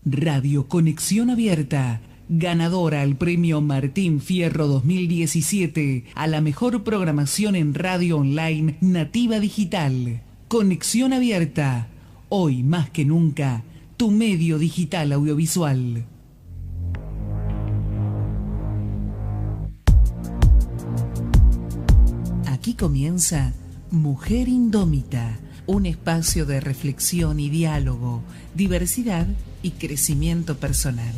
Radio Conexión Abierta, ganadora al Premio Martín Fierro 2017 a la mejor programación en radio online nativa digital. Conexión Abierta, hoy más que nunca, tu medio digital audiovisual. Aquí comienza Mujer Indómita, un espacio de reflexión y diálogo, diversidad y crecimiento personal.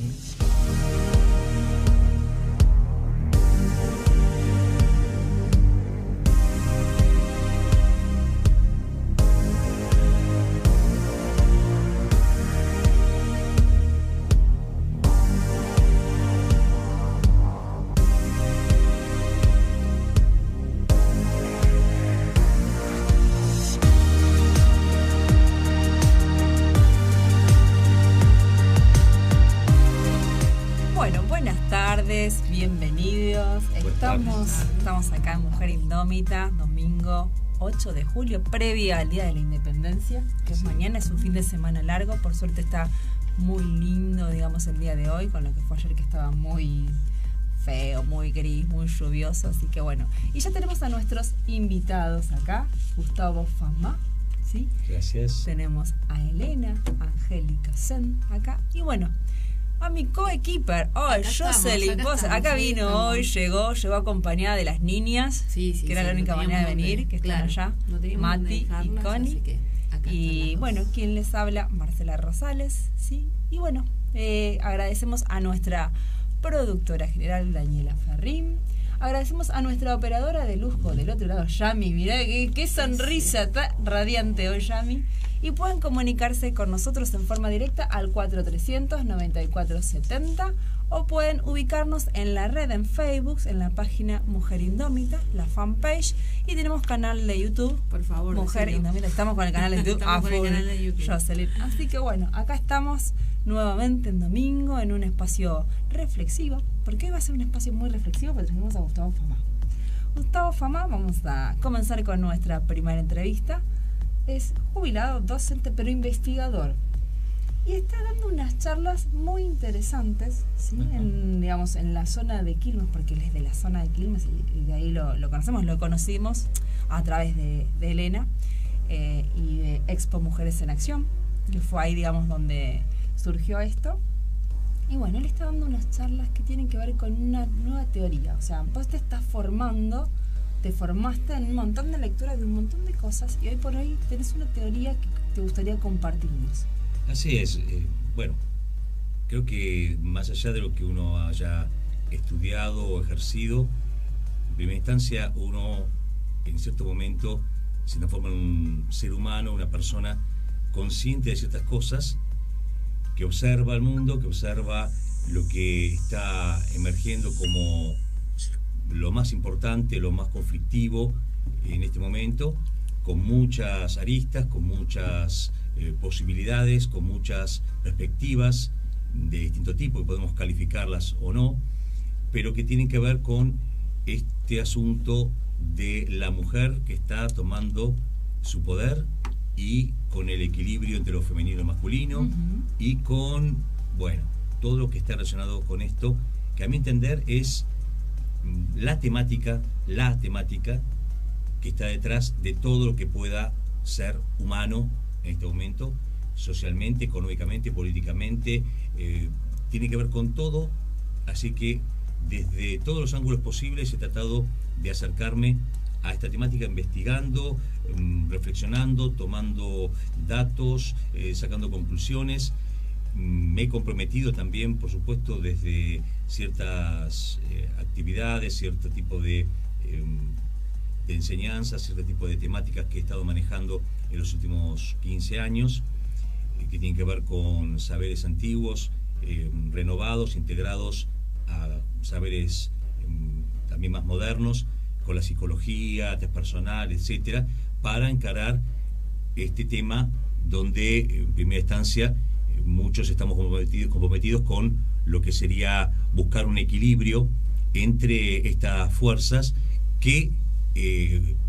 Bienvenidos, estamos acá en Mujer Indómita, domingo 8 de julio, previa al Día de la Independencia, que es mañana, es un fin de semana largo, por suerte está muy lindo, digamos, el día de hoy, con lo que fue ayer que estaba muy feo, muy gris, muy lluvioso, así que bueno. Y ya tenemos a nuestros invitados acá, Gustavo Famá, ¿sí? Gracias. Tenemos a Elena, Angélica Sen acá, y bueno, a mi coequiper, Jocelyn, acá vino hoy, llegó acompañada de las niñas, que era la única manera de venir, que están allá, Mati y Connie. Y bueno, quien les habla, Marcela Rosales, ¿sí? Y bueno, agradecemos a nuestra productora general, Daniela Ferrín. Agradecemos a nuestra operadora de lujo del otro lado, Yami. Mirá qué sonrisa, está radiante hoy, Yami. Y pueden comunicarse con nosotros en forma directa al 4300-9470 o pueden ubicarnos en la red en Facebook, en la página Mujer Indómita, la fanpage, y tenemos canal de YouTube. Por favor, Mujer Indómita, estamos con el canal de YouTube a full, Jocelyn. Así que bueno, acá estamos nuevamente en domingo en un espacio reflexivo, porque hoy va a ser un espacio muy reflexivo, porque tenemos a Gustavo Famá. Gustavo Famá, vamos a comenzar con nuestra primera entrevista. Es jubilado, docente, pero investigador. Y está dando unas charlas muy interesantes, ¿sí? En la zona de Quilmes, porque él es de la zona de Quilmes y de ahí lo conocemos, lo conocimos a través de Elena y de Expo Mujeres en Acción, que fue ahí, digamos, donde surgió esto. Y bueno, él está dando unas charlas que tienen que ver con una nueva teoría. O sea, vos te estás formando, te formaste en un montón de lecturas de un montón de cosas y hoy por hoy tenés una teoría que te gustaría compartirnos. Así es. Bueno, creo que más allá de lo que uno haya estudiado o ejercido, en primera instancia uno en cierto momento se transforma en un ser humano, una persona consciente de ciertas cosas, que observa el mundo, que observa lo que está emergiendo como lo más importante, lo más conflictivo en este momento, con muchas aristas, con muchas posibilidades, con muchas perspectivas de distinto tipo, que podemos calificarlas o no, pero que tienen que ver con este asunto de la mujer que está tomando su poder y con el equilibrio entre lo femenino y lo masculino, y con, bueno, todo lo que está relacionado con esto, que a mi entender es la temática que está detrás de todo lo que pueda ser humano en este momento, socialmente, económicamente, políticamente, tiene que ver con todo, así que desde todos los ángulos posibles he tratado de acercarme a esta temática, investigando, reflexionando, tomando datos, sacando conclusiones. Me he comprometido también, por supuesto, desde ciertas actividades, cierto tipo de enseñanza, cierto tipo de temáticas que he estado manejando en los últimos 15 años, que tienen que ver con saberes antiguos, renovados, integrados a saberes también más modernos, con la psicología, test personal, etcétera, para encarar este tema donde, en primera instancia, muchos estamos comprometidos con lo que sería buscar un equilibrio entre estas fuerzas que,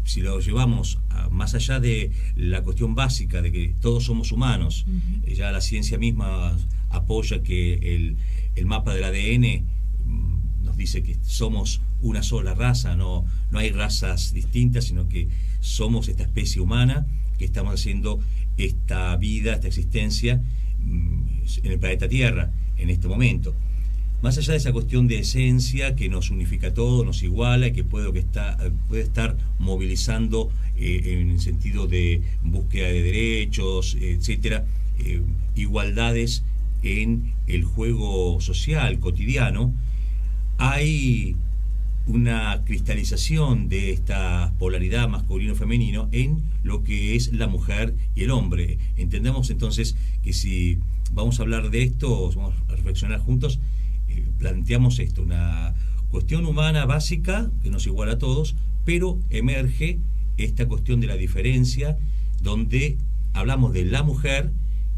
si lo llevamos más allá de la cuestión básica de que todos somos humanos, ya la ciencia misma apoya que el mapa del ADN nos dice que somos una sola raza, no hay razas distintas, sino que somos esta especie humana que estamos haciendo esta vida, esta existencia en el planeta Tierra en este momento. Más allá de esa cuestión de esencia que nos unifica a todos, nos iguala y que puede estar movilizando en el sentido de búsqueda de derechos, etcétera, igualdades en el juego social cotidiano, hay una cristalización de esta polaridad masculino-femenino en lo que es la mujer y el hombre. Entendemos entonces que si vamos a hablar de esto, vamos a reflexionar juntos, planteamos esto, una cuestión humana básica que nos iguala a todos, pero emerge esta cuestión de la diferencia, donde hablamos de la mujer,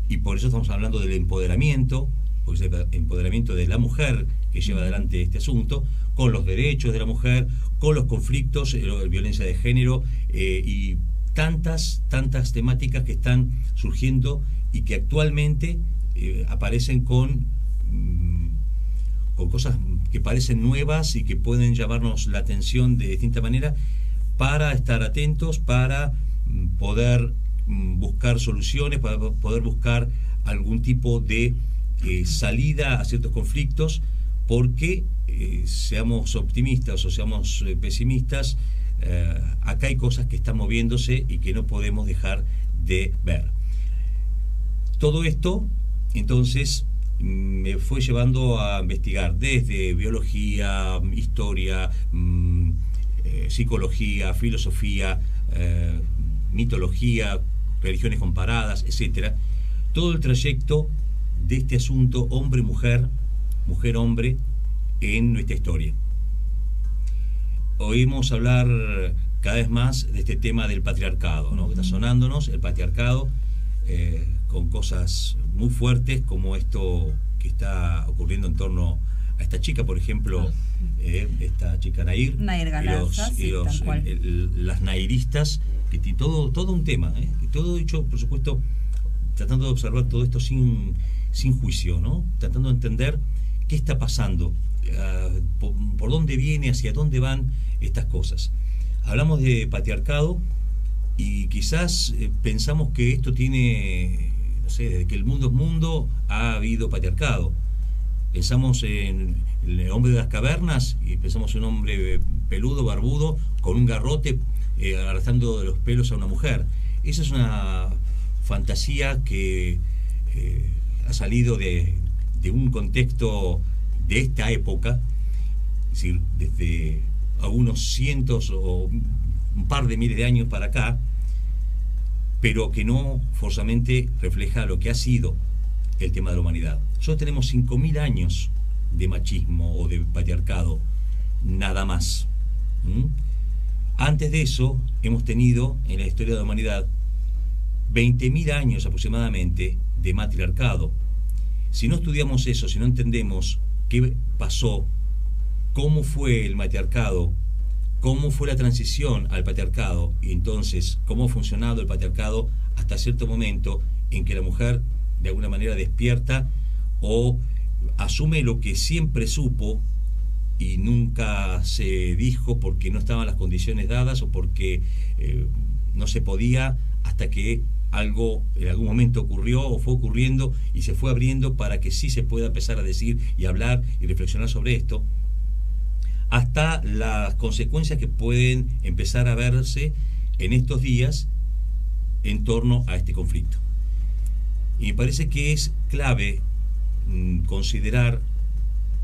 y por eso estamos hablando del empoderamiento, porque es el empoderamiento de la mujer que lleva adelante este asunto, con los derechos de la mujer, con los conflictos, violencia de género y tantas temáticas que están surgiendo y que actualmente aparecen con cosas que parecen nuevas y que pueden llamarnos la atención de distinta manera, para estar atentos, para poder buscar soluciones, para poder buscar algún tipo de salida a ciertos conflictos, porque seamos optimistas o seamos pesimistas, acá hay cosas que están moviéndose y que no podemos dejar de ver. Todo esto, entonces, me fue llevando a investigar desde biología, historia, psicología, filosofía, mitología, religiones comparadas, etcétera. Todo el trayecto de este asunto hombre-mujer, mujer-hombre en nuestra historia. Oímos hablar cada vez más de este tema del patriarcado, ¿no? Que está sonándonos, el patriarcado, con cosas muy fuertes como esto que está ocurriendo en torno a esta chica, por ejemplo, esta chica Nair Galarza, las nairistas, que todo un tema, todo dicho, por supuesto, tratando de observar todo esto sin juicio, ¿no? Tratando de entender qué está pasando, por dónde viene, hacia dónde van estas cosas. Hablamos de patriarcado y quizás pensamos que esto tiene, no sé, desde que el mundo es mundo ha habido patriarcado. Pensamos en el hombre de las cavernas y pensamos en un hombre peludo, barbudo, con un garrote, arrastrando de los pelos a una mujer. Esa es una fantasía que ha salido de un contexto de esta época, es decir, desde algunos cientos o un par de miles de años para acá, pero que no forzosamente refleja lo que ha sido el tema de la humanidad. Nosotros tenemos 5000 años de machismo o de patriarcado, nada más. Antes de eso, hemos tenido en la historia de la humanidad 20.000 años aproximadamente de matriarcado. Si no estudiamos eso, si no entendemos qué pasó, cómo fue el matriarcado, cómo fue la transición al patriarcado, y entonces cómo ha funcionado el patriarcado hasta cierto momento en que la mujer de alguna manera despierta o asume lo que siempre supo y nunca se dijo porque no estaban las condiciones dadas o porque no se podía, hasta que algo en algún momento ocurrió o fue ocurriendo y se fue abriendo para que sí se pueda empezar a decir y hablar y reflexionar sobre esto, hasta las consecuencias que pueden empezar a verse en estos días en torno a este conflicto. Y me parece que es clave considerar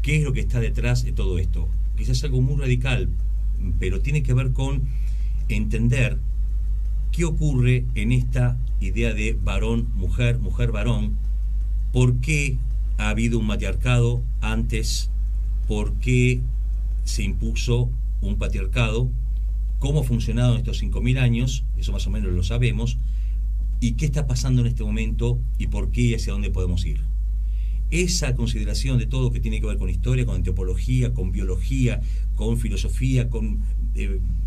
qué es lo que está detrás de todo esto. Quizás es algo muy radical, pero tiene que ver con entender qué ocurre en esta idea de varón-mujer, mujer-varón, por qué ha habido un matriarcado antes, por qué se impuso un patriarcado, cómo ha funcionado en estos 5000 años, eso más o menos lo sabemos, y qué está pasando en este momento y por qué y hacia dónde podemos ir. Esa consideración de todo lo que tiene que ver con historia, con antropología, con biología, con filosofía, con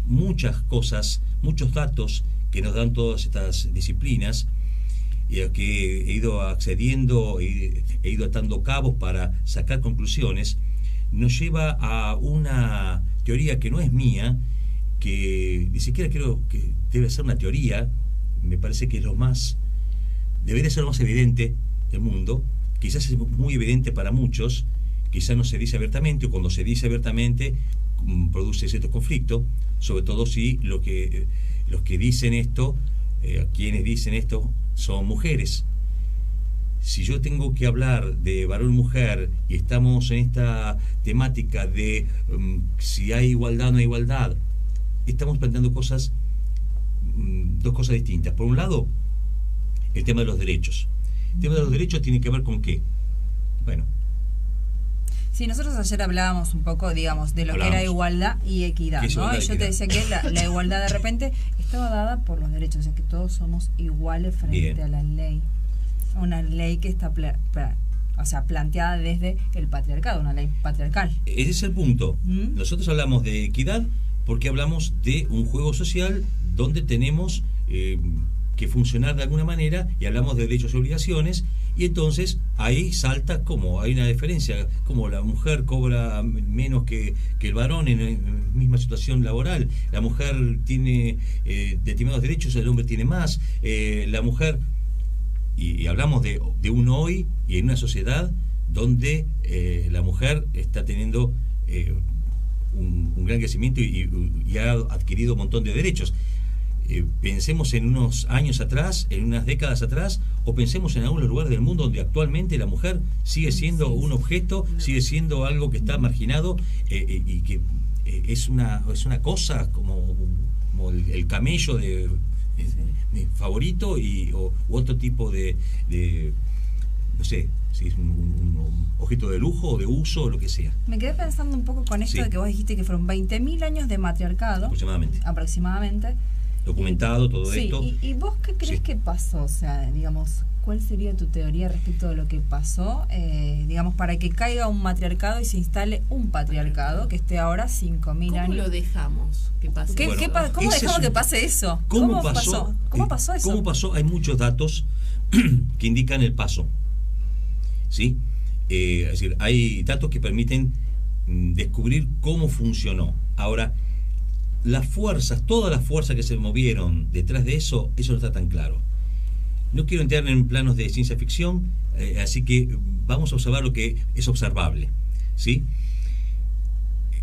muchas cosas, muchos datos que nos dan todas estas disciplinas, y a que he ido accediendo, he ido atando cabos para sacar conclusiones, nos lleva a una teoría que no es mía, que ni siquiera creo que debe ser una teoría, me parece que es debería ser lo más evidente del mundo, quizás es muy evidente para muchos, quizás no se dice abiertamente, o cuando se dice abiertamente produce cierto conflicto, sobre todo si los que dicen esto, quienes dicen esto, son mujeres. Si yo tengo que hablar de varón y mujer y estamos en esta temática de si hay igualdad o no hay igualdad, estamos planteando dos cosas distintas. Por un lado, el tema de los derechos. El tema de los derechos tiene que ver con qué. Bueno. Sí, nosotros ayer hablábamos un poco, digamos, de lo que era igualdad y equidad, ¿no? Y yo te decía que la igualdad de repente estaba dada por los derechos, o sea, que todos somos iguales frente a la ley. Una ley que está planteada desde el patriarcado, una ley patriarcal. Ese es el punto. Nosotros hablamos de equidad porque hablamos de un juego social donde tenemos que funcionar de alguna manera, y hablamos de derechos y obligaciones, y entonces ahí salta como hay una diferencia, como la mujer cobra menos que el varón en la misma situación laboral, la mujer tiene determinados derechos, el hombre tiene más, la mujer, y hablamos de un hoy y en una sociedad donde la mujer está teniendo un gran crecimiento y ha adquirido un montón de derechos. Pensemos en unos años atrás, en unas décadas atrás, o pensemos en algunos lugares del mundo donde actualmente la mujer sigue siendo un objeto, sigue siendo algo que está marginado, y que es una cosa como el camello de favorito u otro tipo de no sé si es un objeto de lujo o de uso o lo que sea. Me quedé pensando un poco con esto de que vos dijiste que fueron 20.000 años de matriarcado aproximadamente documentado todo esto. ¿Y vos qué crees que pasó? O sea, digamos, ¿cuál sería tu teoría respecto de lo que pasó, digamos, para que caiga un matriarcado y se instale un patriarcado que esté ahora 5.000 años? ¿Cómo lo dejamos que pase? ¿Cómo dejamos que pase eso? ¿Cómo pasó? ¿Cómo pasó eso? ¿Cómo pasó? Hay muchos datos que indican el paso. ¿Sí? Es decir, hay datos que permiten descubrir cómo funcionó. Ahora, todas las fuerzas que se movieron detrás de eso no está tan claro. No quiero entrar en planos de ciencia ficción, así que vamos a observar lo que es observable, ¿sí?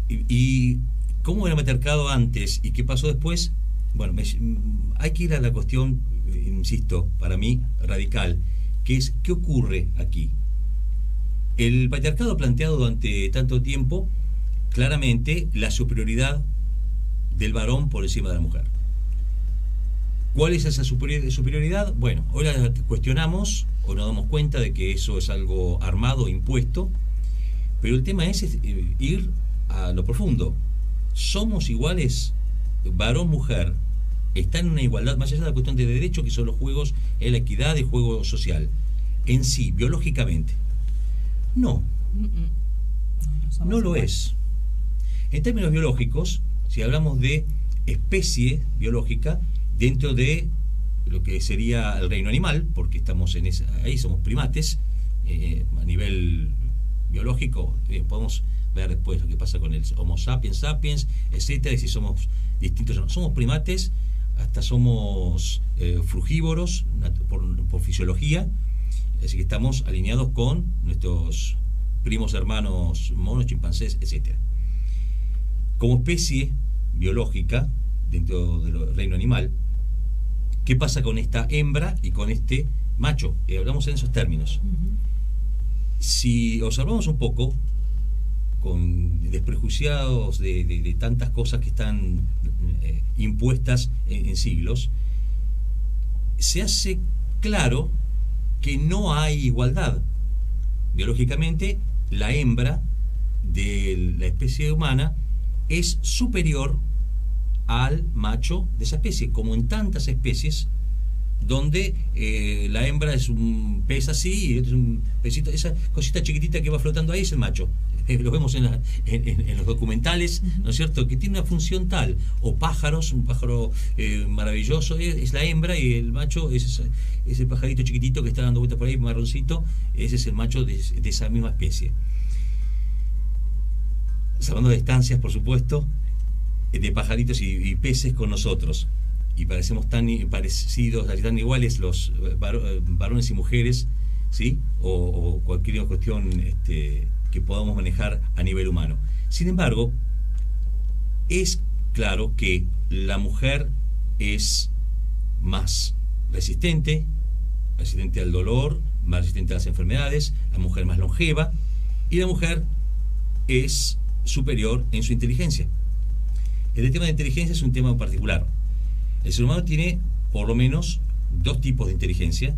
Y cómo era el matriarcado antes y qué pasó después. Bueno, hay que ir a la cuestión, insisto, para mí, radical, que es, ¿qué ocurre aquí? El patriarcado planteado durante tanto tiempo, claramente, la superioridad del varón por encima de la mujer. ¿Cuál es esa superioridad? Bueno, hoy la cuestionamos o nos damos cuenta de que eso es algo armado, impuesto, pero el tema es ir a lo profundo. ¿Somos iguales? Varón-mujer está en una igualdad, más allá de la cuestión de derecho, que son los juegos, la equidad, el juego social, en sí, biológicamente. No lo es. En términos biológicos, si hablamos de especie biológica, dentro de lo que sería el reino animal, porque estamos ahí somos primates, a nivel biológico, podemos ver después lo que pasa con el Homo sapiens sapiens, etcétera, y si somos distintos o no. Somos primates, hasta somos frugívoros por fisiología, así que estamos alineados con nuestros primos hermanos monos, chimpancés, etcétera. Como especie biológica dentro del reino animal, ¿qué pasa con esta hembra y con este macho? Hablamos en esos términos. Si observamos un poco, con desprejuiciados de tantas cosas que están impuestas en siglos, se hace claro que no hay igualdad. Biológicamente, la hembra de la especie humana es superior al macho de esa especie, como en tantas especies donde la hembra es un pez así y es un pecito, esa cosita chiquitita que va flotando ahí es el macho. Lo vemos en los documentales, ¿no es cierto?, que tiene una función tal. O pájaros, un pájaro maravilloso es la hembra, y el macho es el pajarito chiquitito que está dando vueltas por ahí, marroncito. Ese es el macho de esa misma especie. Hablando de estancias, por supuesto, de pajaritos y peces con nosotros, y parecemos tan parecidos, tan iguales los varones y mujeres, ¿sí? O cualquier cuestión que podamos manejar a nivel humano. Sin embargo, es claro que la mujer es más resistente al dolor, más resistente a las enfermedades, la mujer más longeva, y la mujer es superior en su inteligencia. El tema de inteligencia es un tema particular. El ser humano tiene por lo menos dos tipos de inteligencia,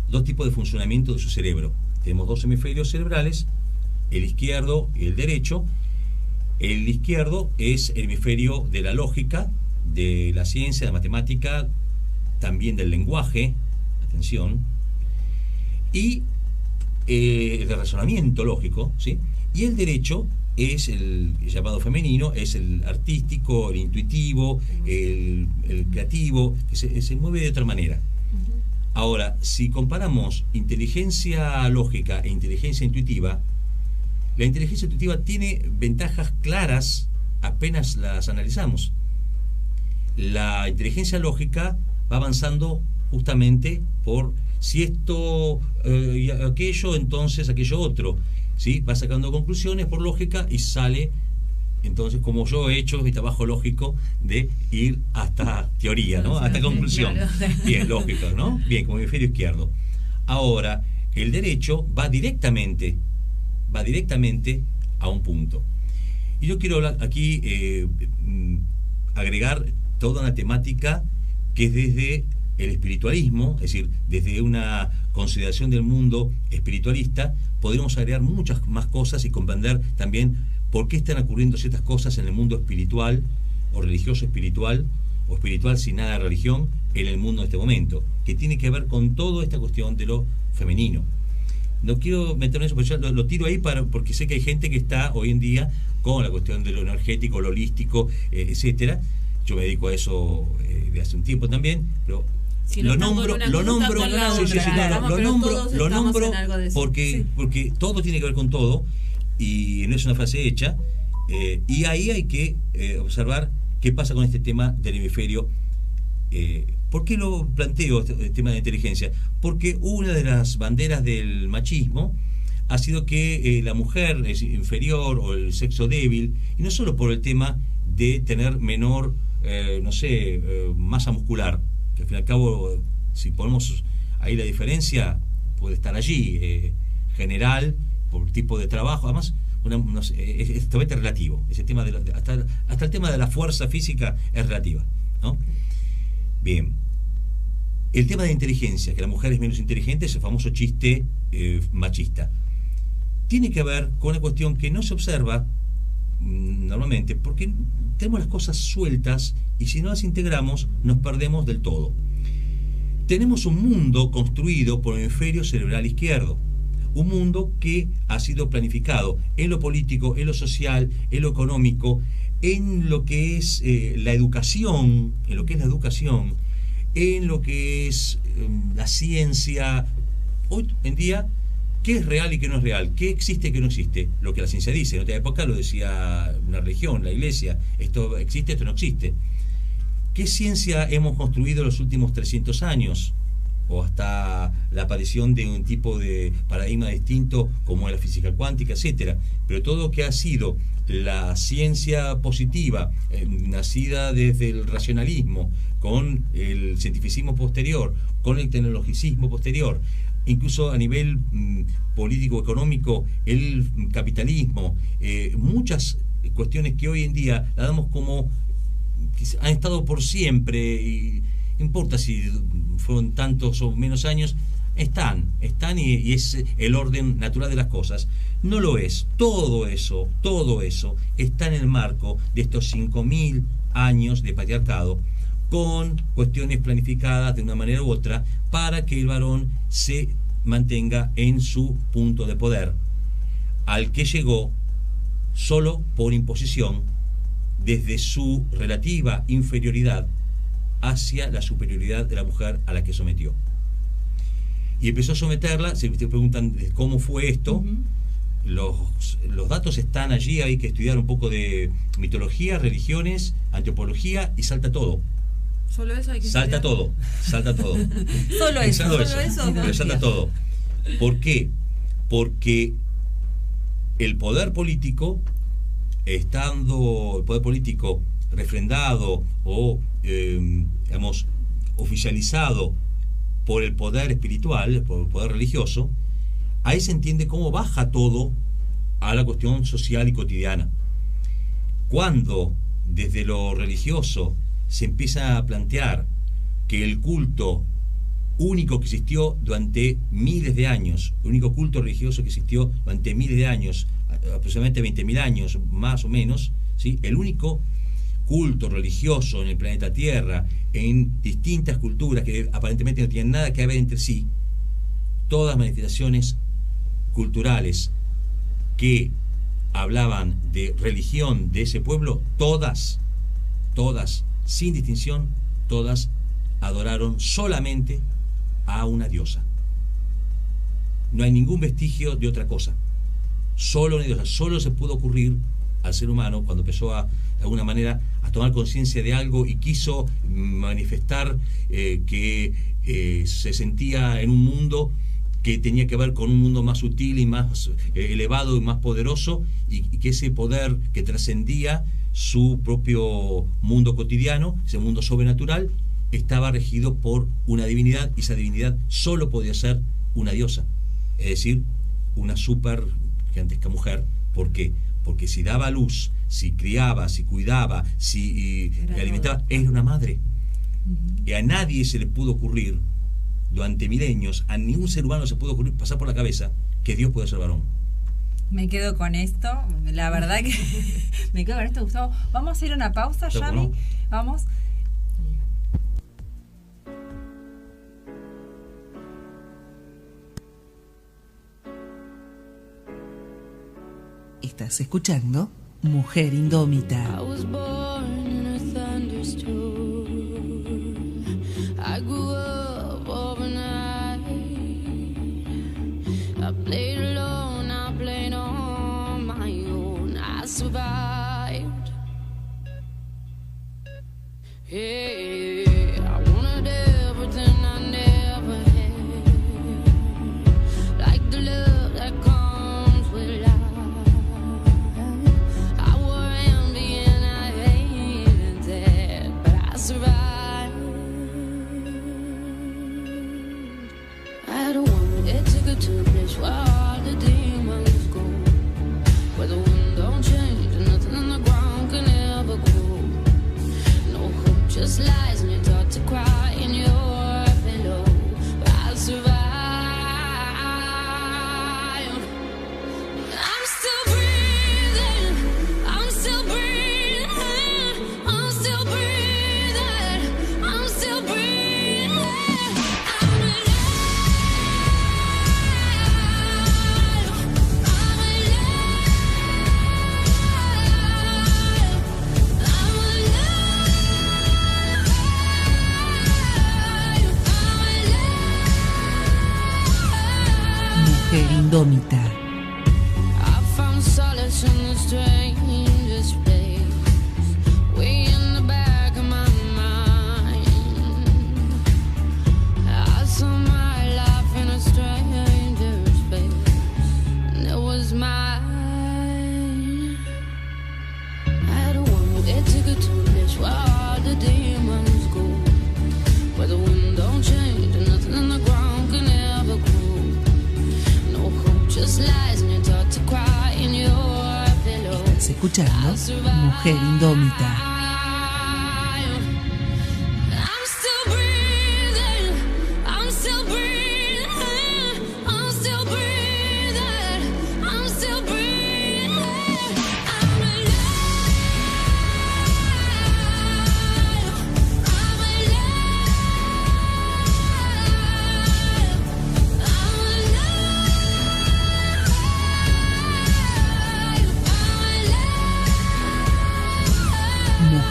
dos tipos de funcionamiento de su cerebro. Tenemos dos hemisferios cerebrales, el izquierdo y el derecho. El izquierdo es el hemisferio de la lógica, de la ciencia, de la matemática, también del lenguaje, atención, y el razonamiento lógico, ¿sí? Y el derecho es el llamado femenino, es el artístico, el intuitivo, el creativo, que se mueve de otra manera. Ahora, si comparamos inteligencia lógica e inteligencia intuitiva, la inteligencia intuitiva tiene ventajas claras apenas las analizamos. La inteligencia lógica va avanzando justamente por si esto y aquello, entonces aquello otro, ¿sí? Va sacando conclusiones por lógica y sale, entonces, como yo he hecho mi trabajo lógico de ir hasta teoría, ¿no? Hasta conclusión. Claro. Bien, lógico, ¿no? Bien, como hemisferio izquierdo. Ahora, el derecho va directamente a un punto. Y yo quiero hablar aquí, agregar toda una temática que es desde el espiritualismo, es decir, desde una consideración del mundo espiritualista, podríamos agregar muchas más cosas y comprender también por qué están ocurriendo ciertas cosas en el mundo espiritual o religioso espiritual o espiritual sin nada de religión en el mundo en este momento, que tiene que ver con toda esta cuestión de lo femenino. No quiero meterme en eso, porque yo lo tiro ahí porque sé que hay gente que está hoy en día con la cuestión de lo energético, lo holístico, etcétera. Yo me dedico a eso de hace un tiempo también, pero si lo nombro porque todo tiene que ver con todo y no es una frase hecha, y ahí hay que observar qué pasa con este tema del hemisferio. ¿Por qué lo planteo, este tema de inteligencia? Porque una de las banderas del machismo ha sido que la mujer es inferior o el sexo débil, y no solo por el tema de tener menor masa muscular, que al fin y al cabo, si ponemos ahí la diferencia, puede estar allí, general, por tipo de trabajo, además, es totalmente relativo. Ese tema hasta el tema de la fuerza física es relativa, ¿no? Bien, el tema de inteligencia, que la mujer es menos inteligente, es el famoso chiste machista. Tiene que ver con una cuestión que no se observa normalmente, porque tenemos las cosas sueltas y si no las integramos nos perdemos del todo. Tenemos un mundo construido por el hemisferio cerebral izquierdo, un mundo que ha sido planificado en lo político, en lo social, en lo económico, en lo que es la educación, en lo que es la ciencia. Hoy en día, ¿qué es real y qué no es real? ¿Qué existe y qué no existe? Lo que la ciencia dice. En otra época lo decía una religión, la iglesia. Esto existe, esto no existe. ¿Qué ciencia hemos construido en los últimos 300 años? O hasta la aparición de un tipo de paradigma distinto como la física cuántica, etcétera. Pero todo lo que ha sido la ciencia positiva, nacida desde el racionalismo, con el cientificismo posterior, con el tecnologicismo posterior, incluso a nivel político-económico, el capitalismo, muchas cuestiones que hoy en día la damos como que han estado por siempre, y no importa si fueron tantos o menos años, están y es el orden natural de las cosas. No lo es. Todo eso está en el marco de estos 5.000 años de patriarcado, con cuestiones planificadas de una manera u otra para que el varón se mantenga en su punto de poder, al que llegó solo por imposición desde su relativa inferioridad hacia la superioridad de la mujer a la que sometió. Y empezó a someterla. Si ustedes preguntan cómo fue esto, los datos están allí. Hay que estudiar un poco de mitología, religiones, antropología, y salta todo. Solo eso hay que salta estudiar. salta todo. Solo eso. Pero salta todo. ¿Por qué? Porque el poder político, estando el poder político refrendado o digamos oficializado por el poder espiritual, por el poder religioso, ahí se entiende cómo baja todo a la cuestión social y cotidiana. Cuando desde lo religioso se empieza a plantear que el culto único que existió durante miles de años, el único culto religioso que existió durante miles de años, aproximadamente 20.000 años más o menos, ¿sí? El único culto religioso en el planeta Tierra, en distintas culturas que aparentemente no tienen nada que ver entre sí, todas manifestaciones culturales que hablaban de religión de ese pueblo, todas, sin distinción, todas adoraron solamente a una diosa. No hay ningún vestigio de otra cosa. Solo una diosa. Solo se pudo ocurrir al ser humano cuando empezó de alguna manera a tomar conciencia de algo y quiso manifestar que se sentía en un mundo que tenía que ver con un mundo más sutil y más elevado y más poderoso, y que ese poder que trascendía su propio mundo cotidiano, ese mundo sobrenatural, estaba regido por una divinidad, y esa divinidad solo podía ser una diosa, es decir, una super gigantesca mujer. ¿Por qué? Porque si daba luz, si criaba, si cuidaba, si alimentaba, era una madre. Y a nadie se le pudo ocurrir, durante milenios, a ningún ser humano se pudo ocurrir pasar por la cabeza que Dios puede ser varón. Me quedo con esto, la verdad que me quedo con esto, Gustavo. Vamos a hacer una pausa, Yami. ¿No? Vamos. Estás escuchando Mujer Indómita. I was born in a thunderstorm. I grew up overnight. I played alone, I played on my own. I survived. Hey, I wanted everything I never had, like the love that comes with life. I wore envy and I hated that, but I survived. I had a woman that took her to a place where all the demons go, where the wind don't change and nothing on the ground can ever grow. No hope, just lies, and you're taught to cry in your pillow. But I survived. I'm still breathing. I'm still breathing. I'm still breathing. I'm still breathing. I'm alive. I'm alive. I'm Mujer Indómita. I found solace in the strangest place, way in the back of my mind. I saw my life in a stranger's face, and it was mine. I had a woman that took her to a place where all the demons go, where the wind don't change and nothing in the ground can ever grow. No hope, just lies, and you're taught to cry in your pillow. Estás escuchando Mujer Indómita. I'm still breathing. I'm still breathing. I'm still breathing. I'm still breathing. I'm alive. I'm alive. I'm alive.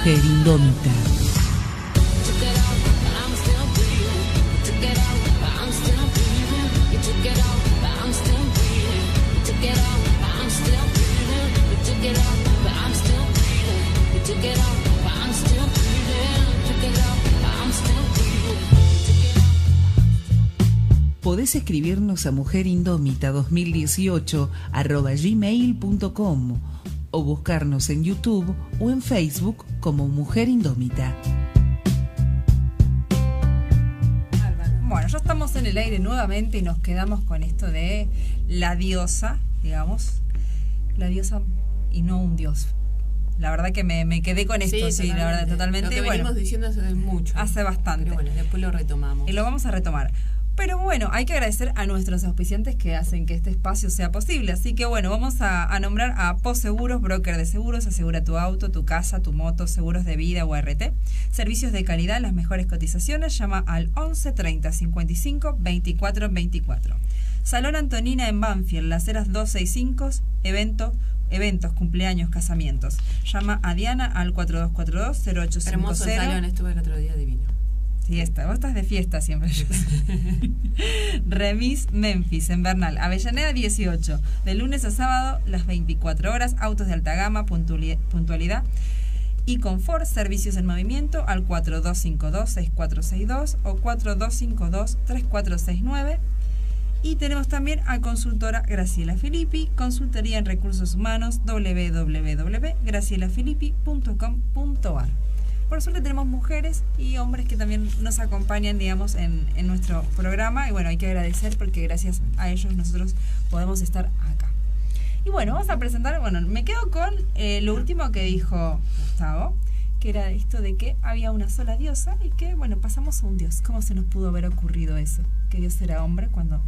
Mujer Indómita. Podés escribirnos a mujerindómita2018@gmail.com o buscarnos en YouTube o en Facebook como Mujer Indómita. Bueno, ya estamos en el aire nuevamente y nos quedamos con esto de la diosa, digamos, la diosa y no un dios. La verdad que me quedé con esto, sí, la verdad, totalmente. Lo que venimos diciendo hace mucho. Hace bastante. Pero bueno, después lo retomamos. Y lo vamos a retomar. Pero bueno, hay que agradecer a nuestros auspiciantes que hacen que este espacio sea posible. Así que bueno, vamos a nombrar a POS Seguros, broker de seguros. Asegura tu auto, tu casa, tu moto, seguros de vida o RT. Servicios de calidad, las mejores cotizaciones. Llama al 11 30 55 24 24. Salón Antonina en Banfield, Las Heras 265, eventos, cumpleaños, casamientos. Llama a Diana al 4242-0850. Hermoso el salón, estuve el otro día divino. Fiesta, vos estás de fiesta siempre. Remis Memphis en Bernal, Avellaneda 18, de lunes a sábado las 24 horas, autos de alta gama, puntualidad y confort, servicios en movimiento al 4252-6462 o 4252-3469. Y tenemos también a consultora Graciela Filippi, consultoría en recursos humanos, www.gracielafilippi.com.ar. Por suerte tenemos mujeres y hombres que también nos acompañan, digamos, en nuestro programa. Y bueno, hay que agradecer porque gracias a ellos nosotros podemos estar acá. Y bueno, vamos a presentar, bueno, me quedo con lo último que dijo Gustavo, que era esto de que había una sola diosa y que, bueno, pasamos a un dios. ¿Cómo se nos pudo haber ocurrido eso? Que Dios era hombre cuando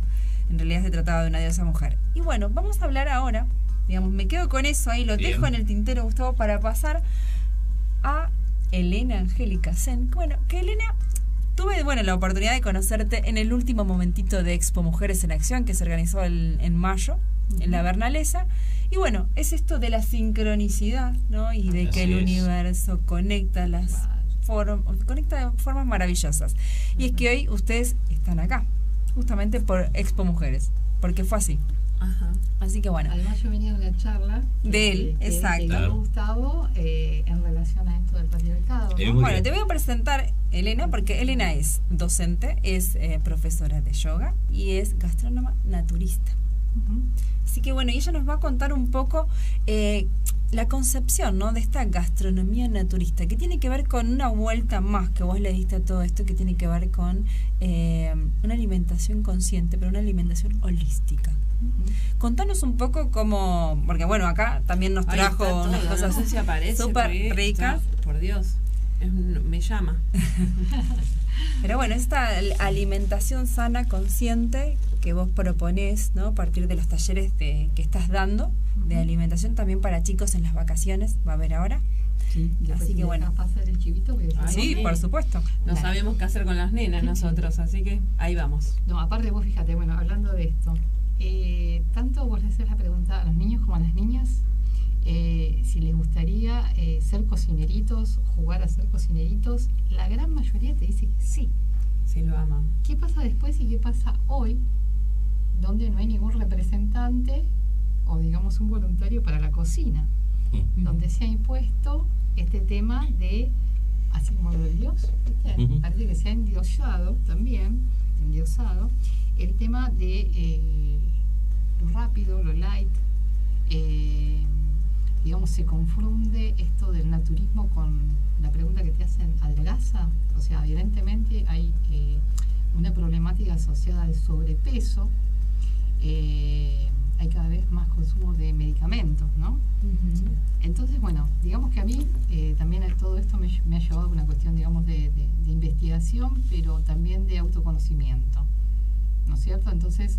en realidad se trataba de una diosa mujer. Y bueno, vamos a hablar ahora, digamos, me quedo con eso ahí, lo dejo en el tintero, Gustavo, para pasar a Elena Angélica Sen. Bueno, que Elena, tuve la oportunidad de conocerte en el último momentito de Expo Mujeres en Acción que se organizó en mayo, en la Bernalesa. Y bueno, es esto de la sincronicidad, ¿no? Y de que el universo conecta de formas maravillosas. Y es que hoy ustedes están acá, justamente por Expo Mujeres, porque fue así. Ajá. Así que bueno. Además yo venía de una charla de él, exacto. De Gustavo en relación a esto del patriarcado, ¿no? Bueno, te voy a presentar Elena, porque Elena es docente, es profesora de yoga y es gastrónoma naturista. Así que bueno, y ella nos va a contar un poco la concepción, ¿no?, de esta gastronomía naturista, que tiene que ver con una vuelta más que vos le diste a todo esto, que tiene que ver con una alimentación consciente, pero una alimentación holística. Contanos un poco cómo, porque bueno, acá también nos trajo unas cosas súper ricas. Por Dios, me llama. Pero bueno, esta alimentación sana, consciente, que vos proponés, ¿no?, a partir de los talleres que estás dando, de alimentación también para chicos en las vacaciones, va a haber ahora. Sí, así que bueno. Pasar el chivito, sí, por supuesto. No sabemos qué hacer con las nenas nosotros, así que ahí vamos. No, aparte vos fíjate, bueno, hablando de esto, tanto vos le haces la pregunta a los niños como a las niñas, si les gustaría ser cocineritos, jugar a ser cocineritos, la gran mayoría te dice que sí. Sí, lo aman. ¿Qué pasa después y qué pasa hoy, donde no hay ningún representante o digamos un voluntario para la cocina, donde se ha impuesto este tema de así como lo del dios, ¿viste? Parece que se ha endiosado también, el tema de lo rápido, lo light, digamos, se confunde esto del naturismo con la pregunta que te hacen, ¿adelgaza? O sea, evidentemente hay una problemática asociada al sobrepeso, hay cada vez más consumo de medicamentos, ¿no? Entonces, bueno, digamos que a mí también todo esto me ha llevado a una cuestión, digamos, de investigación, pero también de autoconocimiento, ¿no es cierto? Entonces,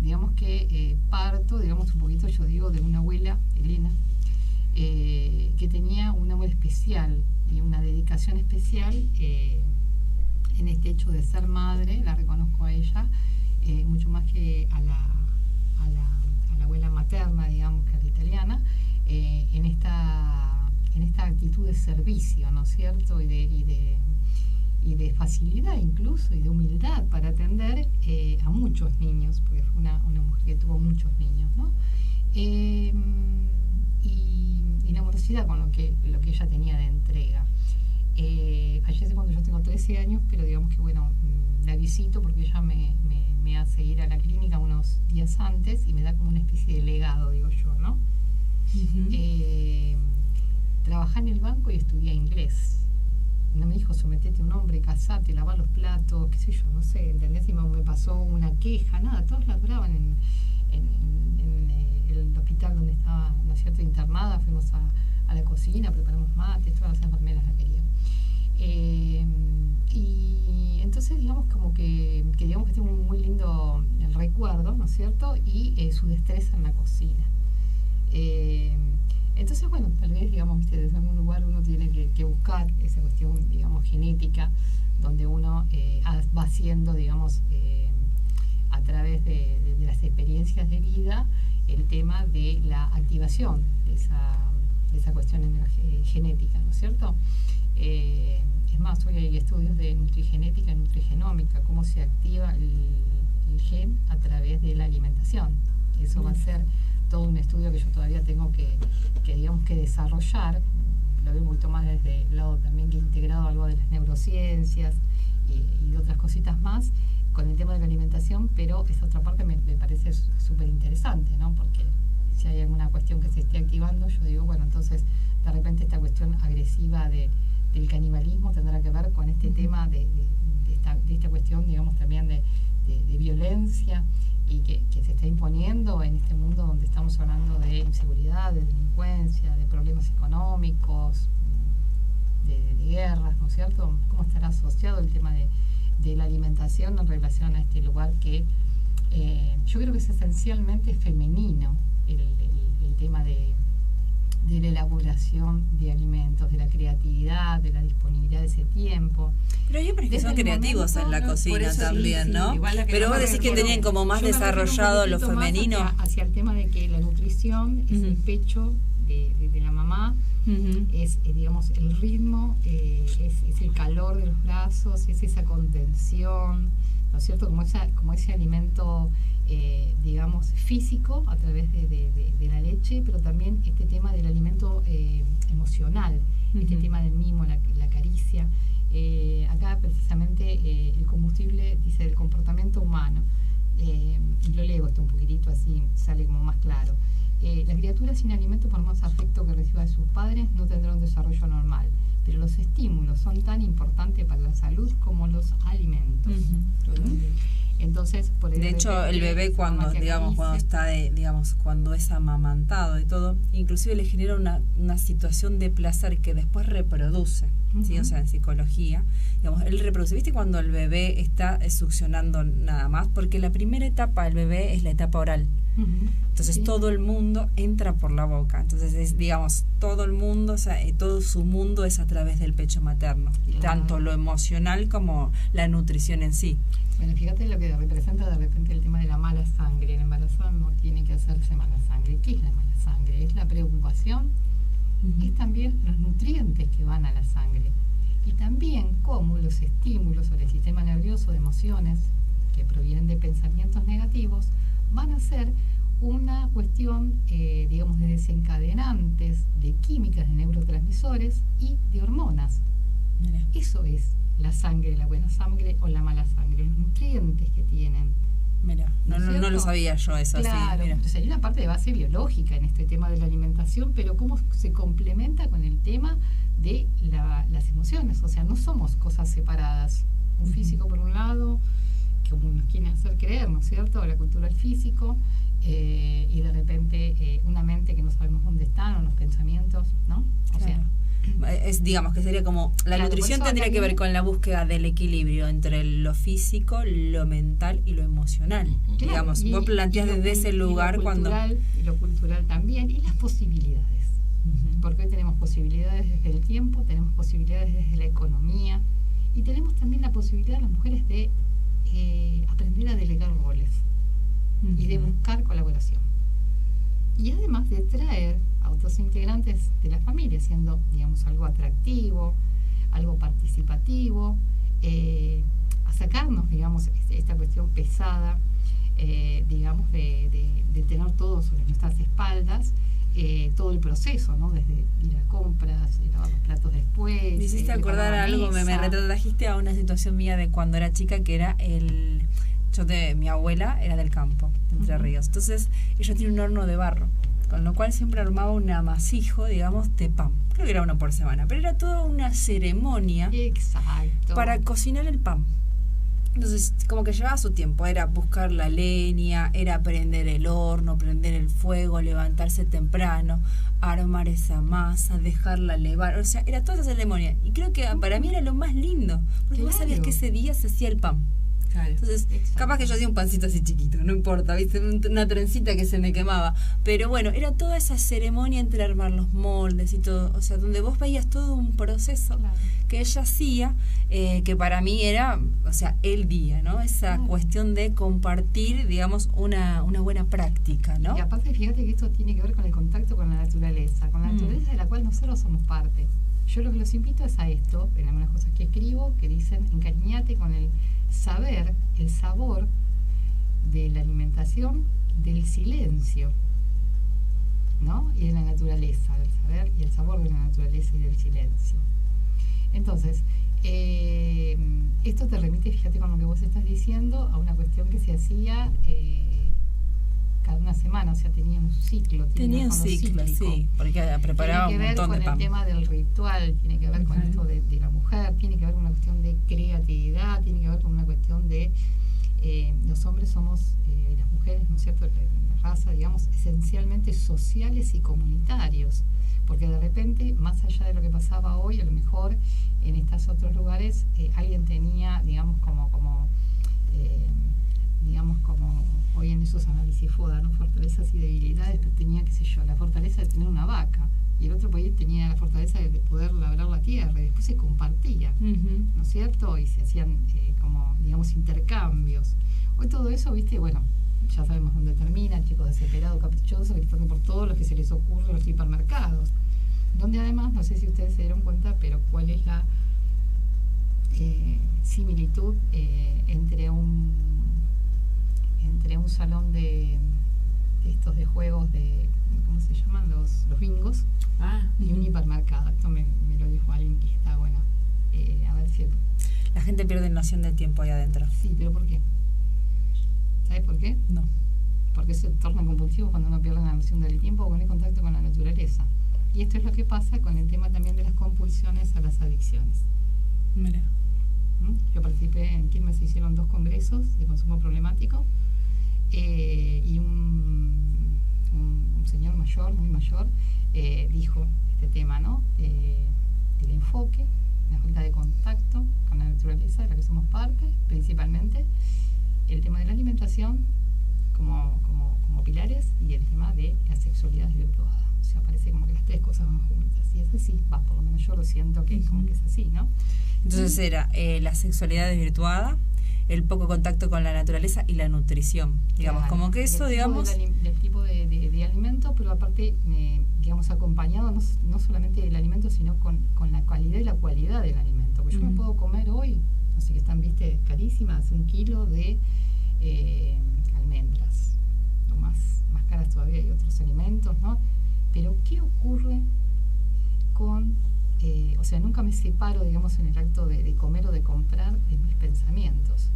digamos que parto, digamos, un poquito, yo digo, de una abuela, Elena, que tenía un amor especial y una dedicación especial en este hecho de ser madre, la reconozco a ella, mucho más que a la abuela materna, digamos, que a la italiana, en esta actitud de servicio, ¿no es cierto? Y de facilidad incluso, y de humildad para atender a muchos niños, porque fue una mujer que tuvo muchos niños, ¿no? Y la amorosidad con lo que ella tenía de entrega. Fallece cuando yo tengo 13 años, pero digamos que bueno, la visito porque ella me hace ir a la clínica unos días antes y me da como una especie de legado, digo yo, ¿no? Trabajá en el banco y estudié inglés. No me dijo, sometete a un hombre, casate, lavá los platos, qué sé yo, no sé, ¿entendés? Y me pasó una queja, nada, todos laburaban en el hospital donde estaba, ¿no es cierto?, internada. Fuimos a la cocina, preparamos mates, todas las enfermeras la querían. Y entonces digamos como que digamos que tengo un muy lindo recuerdo, ¿no es cierto?, y su destreza en la cocina. Entonces, bueno, tal vez, digamos, ¿viste?, desde algún lugar uno tiene que buscar esa cuestión, digamos, genética, donde uno va haciendo, digamos, a través de las experiencias de vida, el tema de la activación de esa cuestión genética, ¿no es cierto? Es más, hoy hay estudios de nutrigenética y nutrigenómica, cómo se activa el gen a través de la alimentación. Eso va a ser todo un estudio que yo todavía tengo que digamos que desarrollar. Lo veo un poquito más desde el lado también que he integrado algo de las neurociencias y de otras cositas más con el tema de la alimentación, pero esa otra parte me parece súper interesante, ¿no? Porque si hay alguna cuestión que se esté activando, yo digo, bueno, entonces de repente esta cuestión agresiva del canibalismo tendrá que ver con este tema de esta cuestión, digamos, también de violencia, y que se está imponiendo en este mundo donde estamos hablando de inseguridad, de delincuencia, de problemas económicos, de guerras, ¿no es cierto? ¿Cómo estará asociado el tema de la alimentación en relación a este lugar que yo creo que es esencialmente femenino, el tema de la elaboración de alimentos, de la creatividad, de la disponibilidad de ese tiempo. Pero hay hombres que son creativos en la cocina también, ¿no? Pero vos decís que tenían como más desarrollado lo femenino. Hacia el tema de que la nutrición es el pecho de la mamá, es digamos el ritmo, es el calor de los brazos, es esa contención, ¿no es cierto? Como ese alimento digamos físico a través de la leche, pero también este tema del alimento emocional, este tema del mimo, la caricia. Acá precisamente el combustible dice del comportamiento humano, lo leo esto un poquitito así sale como más claro. La criatura sin alimento, por más afecto que reciba de sus padres, no tendrá un desarrollo normal, pero los estímulos son tan importantes para la salud como los alimentos. Entonces, por de hecho, el bebé cuando es amamantado y todo, inclusive le genera una situación de placer que después reproduce, ¿sí? O sea, en psicología, digamos, él reproduce. ¿Viste cuando el bebé está succionando nada más? Porque la primera etapa del bebé es la etapa oral. Entonces todo el mundo entra por la boca. Entonces es, digamos, todo el mundo, o sea, todo su mundo es a través del pecho materno, tanto lo emocional como la nutrición en sí. Bueno, fíjate lo que representa de repente el tema de la mala sangre. El embarazado no tiene que hacerse mala sangre. ¿Qué es la mala sangre? Es la preocupación, es también los nutrientes que van a la sangre, y también cómo los estímulos sobre el sistema nervioso de emociones que provienen de pensamientos negativos van a ser una cuestión, digamos, de desencadenantes, de químicas, de neurotransmisores y de hormonas. Mira. Eso es la sangre, la buena sangre o la mala sangre, los nutrientes que tienen. Mira, no lo sabía yo eso. Claro, así, entonces hay una parte de base biológica en este tema de la alimentación, pero cómo se complementa con el tema de las emociones. O sea, no somos cosas separadas. Un físico por un lado, como nos quieren hacer creer, ¿no es cierto? La cultura del físico, y de repente una mente que no sabemos dónde están, o los pensamientos, ¿no? O sea, digamos que sería como la nutrición tendría que ver con la búsqueda del equilibrio entre lo físico, lo mental y lo emocional. Digamos, vos planteás desde ese lugar y lo cultural también, y las posibilidades. Porque hoy tenemos posibilidades desde el tiempo, tenemos posibilidades desde la economía, y tenemos también la posibilidad las mujeres de aprender a delegar roles y de buscar colaboración. Y además de traer a otros integrantes de la familia, siendo, digamos, algo atractivo, algo participativo, a sacarnos, digamos, esta cuestión pesada, digamos, de tener todo sobre nuestras espaldas, todo el proceso, ¿no? Desde ir a compras, lavar los platos después. Me hiciste acordar algo, me retrajiste a una situación mía de cuando era chica, que era mi abuela era del campo, de Entre Ríos. Entonces, ella tiene un horno de barro, con lo cual siempre armaba un amasijo, digamos, de pan. Creo que era uno por semana, pero era toda una ceremonia. Exacto. Para cocinar el pan. Entonces, como que llevaba su tiempo, era buscar la leña, era prender el horno, prender el fuego, levantarse temprano, armar esa masa, dejarla levar, o sea, era toda esa ceremonia. Y creo que para mí era lo más lindo, porque vos sabías que ese día se hacía el pan. Claro. Entonces, capaz que yo hacía un pancito así chiquito, no importa, ¿viste? Una trencita que se me quemaba. Pero bueno, era toda esa ceremonia entre armar los moldes y todo. O sea, donde vos veías todo un proceso que ella hacía, que para mí era, o sea, el día, ¿no? Esa cuestión de compartir, digamos, una buena práctica, ¿no? Y aparte, fíjate que esto tiene que ver con el contacto con la naturaleza de la cual nosotros somos parte. Yo lo que los invito es a esto, en algunas cosas que escribo, que dicen, encariñate con el saber, el sabor de la alimentación, del silencio, ¿no? Y de la naturaleza, el saber y el sabor de la naturaleza y del silencio. Entonces, esto te remite, fíjate con lo que vos estás diciendo, a una cuestión que se hacía cada una semana, o sea, tenía un ciclo. Tenía un ciclo, sí, porque preparaba un montón de pan. Tiene que ver con el tema del ritual, tiene que ver con esto de la mujer, tiene que ver con una cuestión de creatividad, tiene que ver con una cuestión de los hombres somos, las mujeres, ¿no es cierto?, la raza, digamos, esencialmente sociales y comunitarios, porque de repente, más allá de lo que pasaba hoy, a lo mejor en estos otros lugares alguien tenía, digamos, como hoy en esos análisis FODA, ¿no? Fortalezas y debilidades, pero tenía, qué sé yo, la fortaleza de tener una vaca, y el otro país tenía la fortaleza de poder labrar la tierra, y después se compartía, ¿no es cierto? Y se hacían como, digamos, intercambios. Hoy todo eso, viste, bueno, ya sabemos dónde termina, chicos desesperados, caprichosos, gritando por todo lo que se les ocurre en los hipermercados, donde además, no sé si ustedes se dieron cuenta, pero cuál es la similitud entre un salón de estos de juegos de, ¿cómo se llaman? Los bingos, y un hipermercado. Esto me lo dijo alguien que está, bueno, a ver si... La gente pierde noción del tiempo ahí adentro. Sí, pero ¿por qué? ¿Sabes por qué? No. Porque se torna compulsivo cuando uno pierde la noción del tiempo o con el contacto con la naturaleza. Y esto es lo que pasa con el tema también de las compulsiones a las adicciones. Mira. Yo participé en Quilmes, se hicieron 2 congresos de consumo problemático, y un señor mayor, muy mayor, dijo este tema, ¿no? Del enfoque, la falta de contacto con la naturaleza de la que somos parte, principalmente el tema de la alimentación como pilares, y el tema de la sexualidad desvirtuada. O sea, parece como que las 3 cosas van juntas, y es así, por lo menos yo lo siento que como que es así, ¿no? Entonces era la sexualidad desvirtuada, el poco contacto con la naturaleza y la nutrición, digamos, claro, como que eso, digamos... Del tipo de alimento, pero aparte, digamos, acompañado no solamente del alimento, sino con la calidad y la cualidad del alimento. Porque yo me puedo comer hoy, no sé, que están, viste, carísimas, 1 kilo de almendras, o más caras todavía, hay otros alimentos, ¿no? Pero ¿qué ocurre con... o sea, nunca me separo, digamos, en el acto de comer o de comprar de mis pensamientos.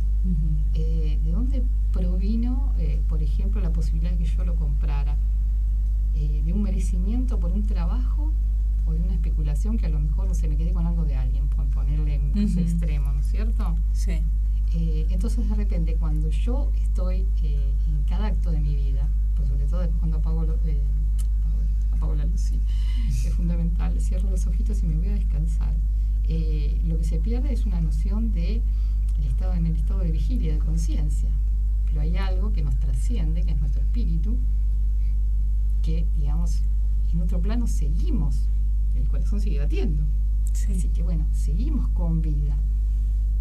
¿De dónde provino, por ejemplo, la posibilidad de que yo lo comprara? ¿De un merecimiento por un trabajo o de una especulación que a lo mejor, no sé, me quedé con algo de alguien, por ponerle un caso extremo, ¿no es cierto? Sí. Entonces, de repente, cuando yo estoy en cada acto de mi vida, pues sobre todo después cuando apago la luz, sí, es fundamental, cierro los ojitos y me voy a descansar. Lo que se pierde es una noción de en el estado de vigilia, de conciencia, pero hay algo que nos trasciende, que es nuestro espíritu, que, digamos, en otro plano seguimos, el corazón sigue batiendo, así que bueno, seguimos con vida.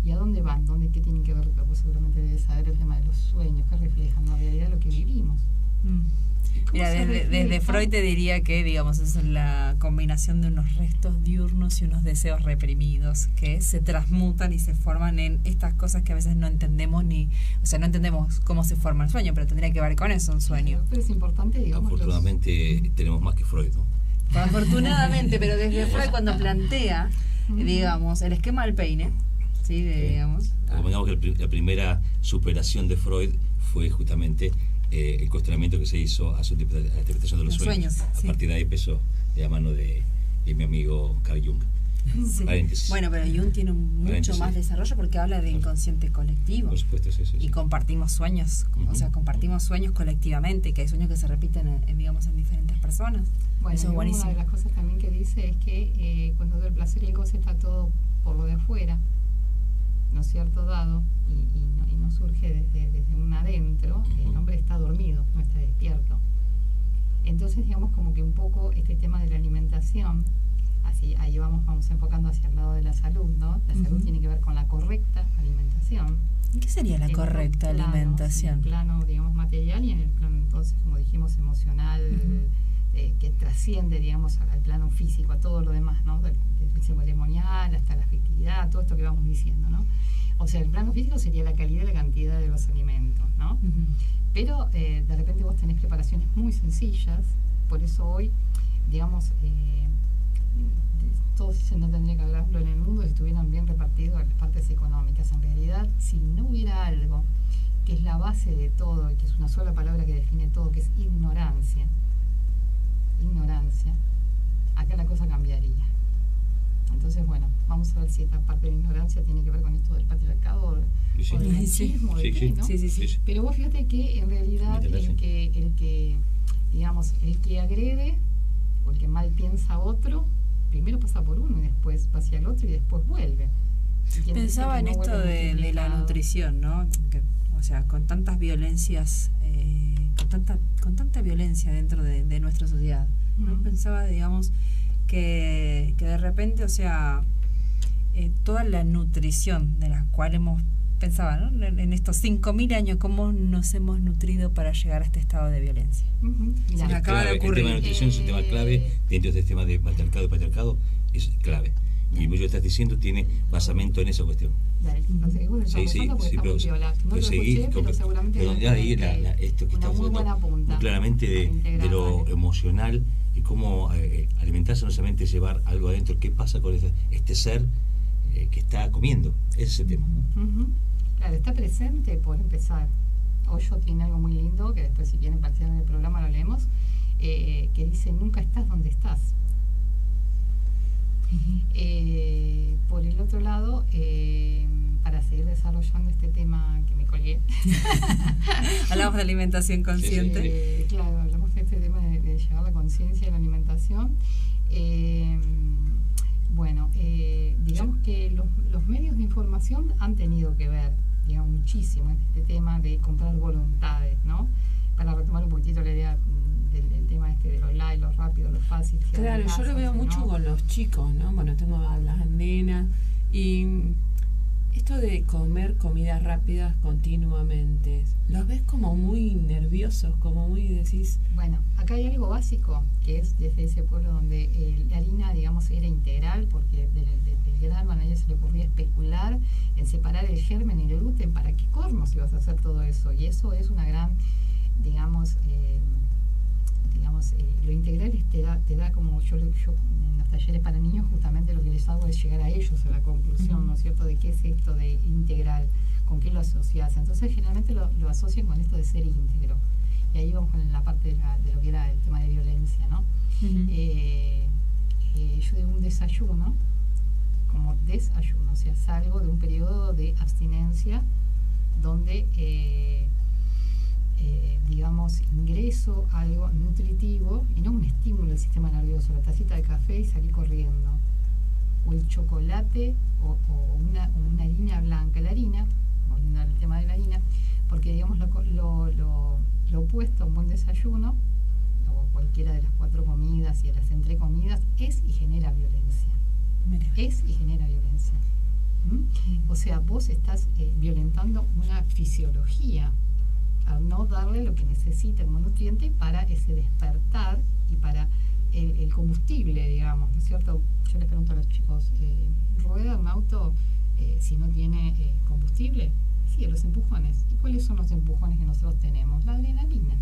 ¿Y a dónde van? ¿Qué tienen que ver? Vos seguramente debes saber el tema de los sueños, que reflejan la realidad de lo que vivimos. Mira, desde Freud te diría que, digamos, es la combinación de unos restos diurnos y unos deseos reprimidos que se transmutan y se forman en estas cosas que a veces no entendemos no entendemos cómo se forma el sueño, pero tendría que ver con eso, un sueño. Claro, pero es importante, digamos. Afortunadamente tenemos más que Freud, ¿no? Afortunadamente, pero desde Freud cuando plantea, digamos, el esquema del peine, ¿sí? Digamos. Digamos que la primera superación de Freud fue justamente el cuestionamiento que se hizo a la interpretación de los sueños. Sí. A partir de ahí empezó de la mano de mi amigo Carl Jung. Sí. Bueno, pero Jung tiene mucho más desarrollo porque habla de inconsciente colectivo. Por supuesto, sí. Y compartimos sueños, o sea, compartimos sueños colectivamente, que hay sueños que se repiten en diferentes personas. Bueno, eso es buenísimo. Una de las cosas también que dice es que cuando del placer y el goce está todo por lo de afuera, ¿no es cierto?, dado, y no surge desde un adentro, el hombre está dormido, no está despierto. Entonces, digamos, como que un poco este tema de la alimentación, así ahí vamos enfocando hacia el lado de la salud, ¿no? La salud tiene que ver con la correcta alimentación. ¿Qué sería la correcta alimentación? En el plano, digamos, material y en el plano, entonces, como dijimos, emocional, que trasciende, digamos, al plano físico, a todo lo demás, ¿no? Desde el ceremonial hasta la afectividad, todo esto que vamos diciendo, ¿no? O sea, el plano físico sería la calidad y la cantidad de los alimentos, ¿no? Pero de repente vos tenés preparaciones muy sencillas, por eso hoy, digamos, todos dicen no tendría que hablarlo en el mundo si estuvieran bien repartidos las partes económicas. En realidad, si no hubiera algo que es la base de todo y que es una sola palabra que define todo, que es ignorancia, acá la cosa cambiaría. Entonces, bueno, vamos a ver si esta parte de la ignorancia tiene que ver con esto del patriarcado o del machismo, ¿no? Sí. Pero vos fíjate que en realidad el que digamos, el que agrede o el que mal piensa a otro, primero pasa por uno y después va hacia el otro y después vuelve. Pensaba en esto de la nutrición, ¿no? Que, o sea, con tantas violencias, con tanta violencia dentro de nuestra sociedad, ¿no? Pensaba, digamos, que de repente, o sea, toda la nutrición de la cual hemos pensado, ¿no? En estos 5.000 años, cómo nos hemos nutrido para llegar a este estado de violencia. Mira, me acaba de ocurrir. El tema de nutrición es un tema clave dentro de este tema de matriarcado y patriarcado, es clave. Y lo que estás diciendo tiene basamento en esa cuestión. Dale, pero seguí, esto que estamos hablando muy claramente de lo emocional y cómo alimentarse, no solamente llevar algo adentro. ¿Qué pasa con este ser que está comiendo? Ese es el tema, ¿no? Claro, está presente por empezar. Hoyo tiene algo muy lindo, que después si quieren participar en el programa lo leemos, que dice: nunca estás donde estás. Por el otro lado, para seguir desarrollando este tema que me colgué, hablamos de alimentación consciente. Claro, hablamos de este tema de llevar la conciencia de la alimentación. Digamos que los medios de información han tenido que ver, digamos, muchísimo en este tema de comprar voluntades, ¿no? Para retomar un poquitito la idea del tema de lo light, lo rápido, lo fácil. Claro, yo lo veo mucho con los chicos, ¿no? Bueno, tengo a las nenas y esto de comer comidas rápidas continuamente, ¿los ves como muy nerviosos, como muy decís? Bueno, acá hay algo básico, que es desde ese pueblo donde la harina, digamos, era integral, porque del grano a nadie se le ocurría especular en separar el germen y el gluten. ¿Para qué cornos ibas a hacer todo eso? Y eso es una gran, digamos, lo integral te da como yo en los talleres para niños justamente lo que les hago es llegar a ellos a la conclusión, ¿no es cierto?, de qué es esto de integral, con qué lo asocias. Entonces generalmente lo asocian con esto de ser íntegro, y ahí vamos con la parte de lo que era el tema de violencia, ¿no? Yo digo un desayuno como desayuno, o sea, salgo de un periodo de abstinencia donde digamos, ingreso algo nutritivo y no un estímulo del sistema nervioso, la tacita de café y salí corriendo, o el chocolate o una harina blanca. La harina, volviendo al tema de la harina, porque digamos lo opuesto a un buen desayuno o cualquiera de las 4 comidas y de las entrecomidas es y genera violencia. Es y genera violencia. O sea, vos estás violentando una fisiología a no darle lo que necesita como nutriente para ese despertar y para el combustible, digamos, ¿no es cierto? Yo les pregunto a los chicos, ¿rueda un auto si no tiene combustible? Sí, los empujones. ¿Y cuáles son los empujones que nosotros tenemos? La adrenalina,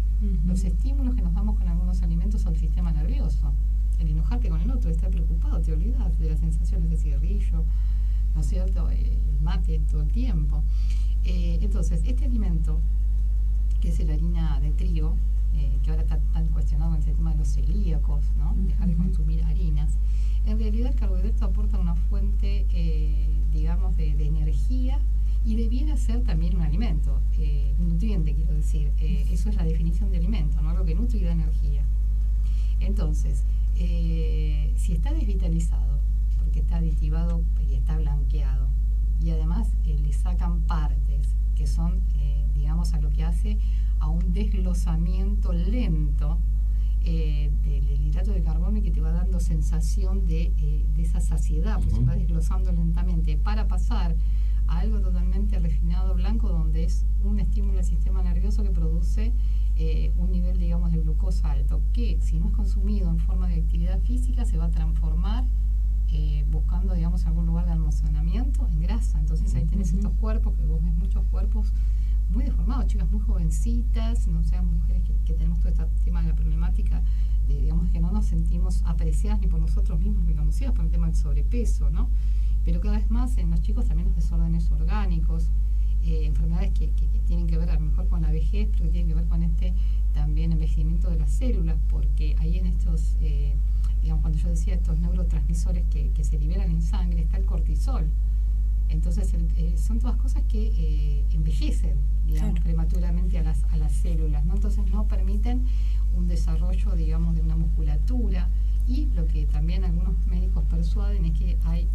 los estímulos que nos damos con algunos alimentos al sistema nervioso, el enojarte con el otro, estar preocupado, te olvidas de las sensaciones de cigarrillo, ¿no es cierto? El mate todo el tiempo. Entonces, este alimento, que es la harina de trigo, que ahora está tan cuestionado en el tema de los celíacos, ¿no? Dejar de consumir harinas. En realidad el carbohidrato aporta una fuente, digamos, de energía, y debiera ser también un alimento, un nutriente, quiero decir. Eso es la definición de alimento, ¿no? Algo que nutre y da energía. Entonces, si está desvitalizado, porque está aditivado y está blanqueado, y además le sacan partes que son, digamos, a lo que hace a un desglosamiento lento del hidrato de carbono, y que te va dando sensación de esa saciedad, pues se va desglosando lentamente para pasar a algo totalmente refinado blanco, donde es un estímulo al sistema nervioso que produce un nivel, digamos, de glucosa alto, que si no es consumido en forma de actividad física se va a transformar buscando, digamos, algún lugar de almacenamiento en grasa. Entonces ahí tenés estos cuerpos, que vos ves muchos cuerpos muy deformados, chicas muy jovencitas, no sean mujeres que tenemos todo este tema de la problemática de, digamos, que no nos sentimos apreciadas ni por nosotros mismos ni conocidas por el tema del sobrepeso, ¿no? Pero cada vez más en los chicos también los desórdenes orgánicos, enfermedades que tienen que ver a lo mejor con la vejez, pero que tienen que ver con también envejecimiento de las células, porque ahí en estos, digamos, cuando yo decía estos neurotransmisores que se liberan en sangre, está el cortisol. Entonces son todas cosas que envejecen, digamos, prematuramente a las células, ¿no? Entonces no permiten un desarrollo, digamos, de una musculatura. Y lo que también algunos médicos persuaden es que hay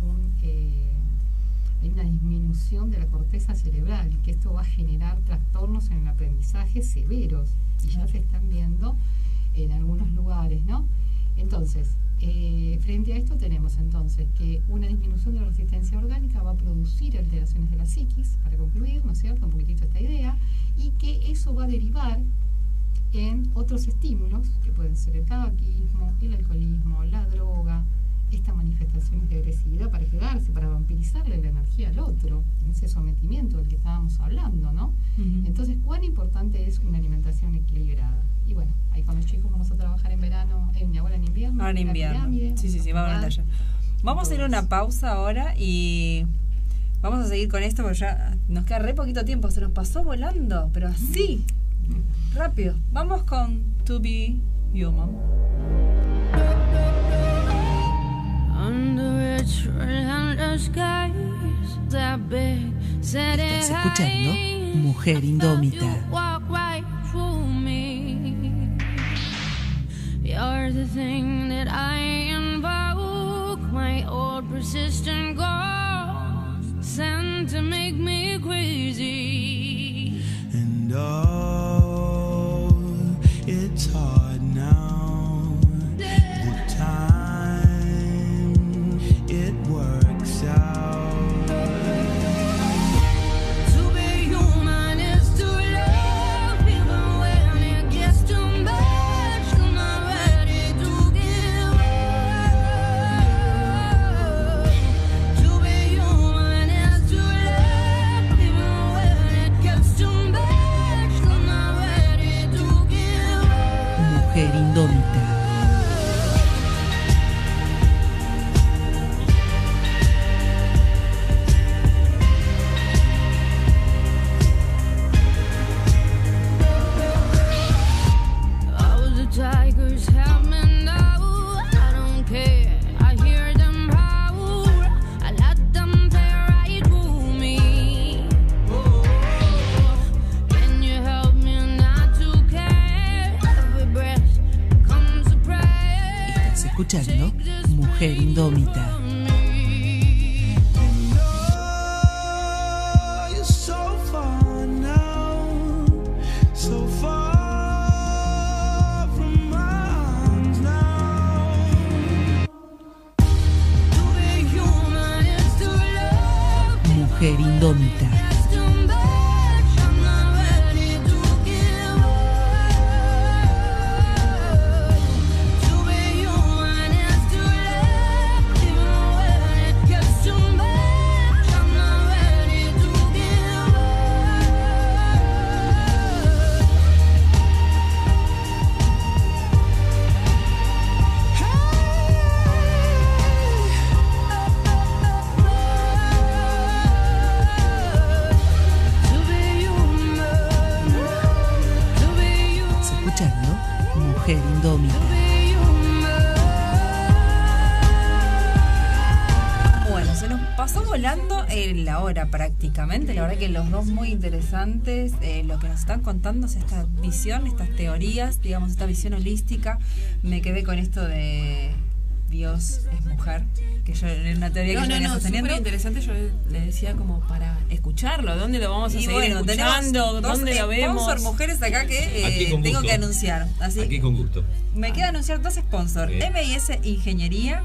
una disminución de la corteza cerebral, y que esto va a generar trastornos en el aprendizaje severos, y ya se están viendo en algunos lugares, ¿no? Entonces, frente a esto tenemos entonces que una disminución de la resistencia orgánica va a producir alteraciones de la psiquis, para concluir, ¿no es cierto?, un poquitito esta idea, y que eso va a derivar en otros estímulos, que pueden ser el tabaquismo, el alcoholismo, la droga, estas manifestaciones de agresividad para quedarse, para vampirizarle la energía al otro, en ese sometimiento del que estábamos hablando, ¿no? Entonces, ¿cuán importante es una alimentación equilibrada? Y bueno, ahí con los chicos vamos a trabajar en verano, ahora en invierno. Ahora en invierno. Sí, vamos a hablar ya. Vamos a ir a una pausa ahora y vamos a seguir con esto, porque ya nos queda re poquito tiempo, se nos pasó volando, pero así, rápido. Vamos con To Be Human. Estás escuchando Mujer Indómita. You're the thing that I invoke, my old persistent ghost, sent to make me crazy. And oh, it's hard now. The time it works out. Mujer Indómita. Tigers have me now. I don't care. I hear them howl. I let them tear right through me. Can you help me not to care? Every breath comes a prayer. Estás escuchando Mujer Indómita. Mujer Indómita. pasó volando la hora prácticamente. La verdad que los dos muy interesantes. Lo que nos están contando es esta visión, estas teorías, digamos, esta visión holística. Me quedé con esto de Dios es mujer, que yo era una teoría que yo venía sosteniendo. Súper interesante. Yo le decía como para escucharlo. ¿Dónde lo vamos a seguir escuchando? ¿Dónde lo vemos? Sponsor mujeres acá que tengo que anunciar. Así aquí con gusto. Me queda anunciar dos sponsors. MIS Ingeniería,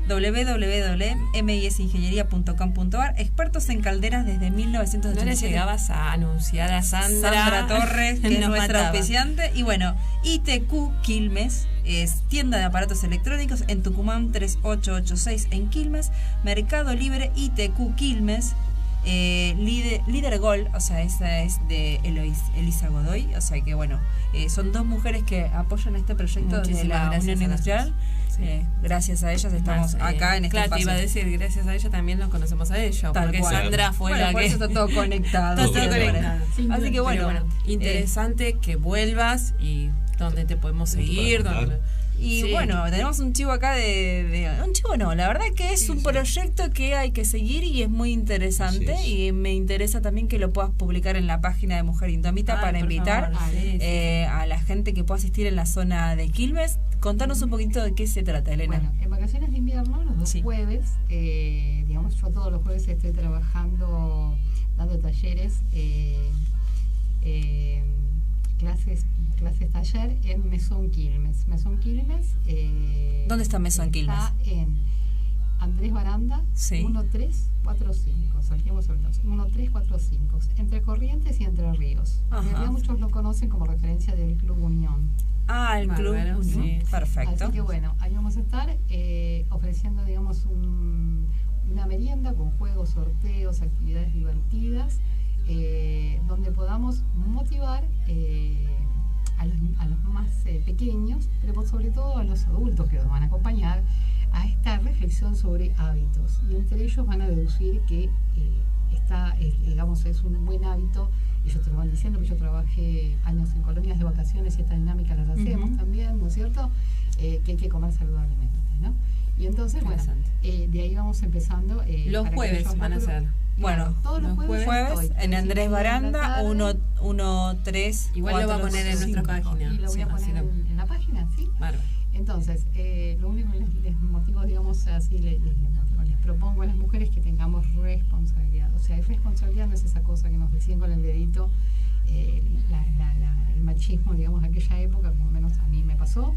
www.misingeniería.com.ar, expertos en calderas desde 1987. No le llegabas a anunciar a Sandra Torres, que es nuestra auspiciante. Y bueno, ITQ Quilmes, es tienda de aparatos electrónicos en Tucumán 3886 en Quilmes. Mercado Libre ITQ Quilmes. Líder Gol, o sea, esa es de Elisa Godoy, o sea que bueno, son dos mujeres que apoyan este proyecto de la Unión Industrial. Gracias a ellas estamos acá en este espacio. Te iba a decir, gracias a ella también nos conocemos a ellos, porque cual. Sandra fue la por que... eso está todo conectado. Está todo conectado. Así que bueno, interesante que vuelvas y dónde te podemos seguir, dónde... Y bueno, tenemos un chivo acá un chivo no, la verdad que es un proyecto que hay que seguir y es muy interesante, y me interesa también que lo puedas publicar en la página de Mujer Indómita para invitar a la gente que pueda asistir en la zona de Quilmes. Contanos un poquito de qué se trata, Elena. Bueno, en vacaciones de invierno, los dos jueves, digamos, yo todos los jueves estoy trabajando, dando talleres, clases taller en Mesón Quilmes. Mesón Quilmes. ¿Dónde está Mesón Quilmes? Está en Andrés Baranda, 1345. Saltemos sobre los 1345. Entre Corrientes y Entre Ríos. En realidad muchos lo conocen como referencia del Club Unión. El Club Unión. Sí. Perfecto. Así que bueno, ahí vamos a estar ofreciendo, digamos, una merienda con juegos, sorteos, actividades divertidas. Donde podamos motivar a los más pequeños, pero sobre todo a los adultos que nos van a acompañar a esta reflexión sobre hábitos, y entre ellos van a deducir que digamos, es un buen hábito. Ellos te lo van diciendo, que yo trabajé años en colonias de vacaciones y esta dinámica la hacemos también, ¿no es cierto? Que hay que comer saludablemente, ¿no? Y entonces, bueno, de ahí vamos empezando. Los jueves van a ser. Bueno, todos los jueves en Andrés Baranda, 1-3. Igual lo va a poner en nuestra página. Y lo voy a poner en la página, ¿sí? Bárbaro. Entonces, lo único que les motivo, digamos, así, les propongo a las mujeres que tengamos responsabilidad. O sea, responsabilidad no es esa cosa que nos decían con el dedito, el machismo, digamos, de aquella época, como menos a mí me pasó,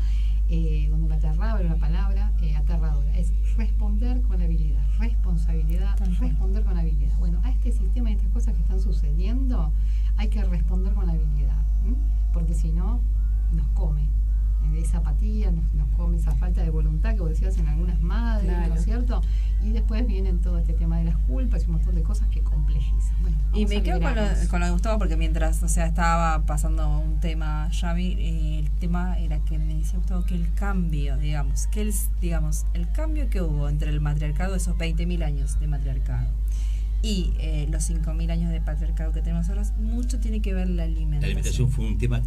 donde me aterraba, era una palabra aterradora. Es responder con habilidad, responsabilidad, responder con habilidad. Bueno, a este sistema y a estas cosas que están sucediendo, hay que responder con habilidad, porque si no, nos come esa apatía, nos come esa falta de voluntad que vos decías en algunas madres, ¿no es cierto? Y después vienen todo este tema de las culpas y un montón de cosas que complejizan. Bueno, y me quedo con lo de Gustavo, porque mientras, o sea, estaba pasando un tema, Yami, el tema era que me decía Gustavo que el cambio, digamos, el cambio que hubo entre el matriarcado, esos 20.000 años de matriarcado, y los 5.000 años de patriarcado que tenemos ahora, mucho tiene que ver la alimentación. La alimentación fue un tema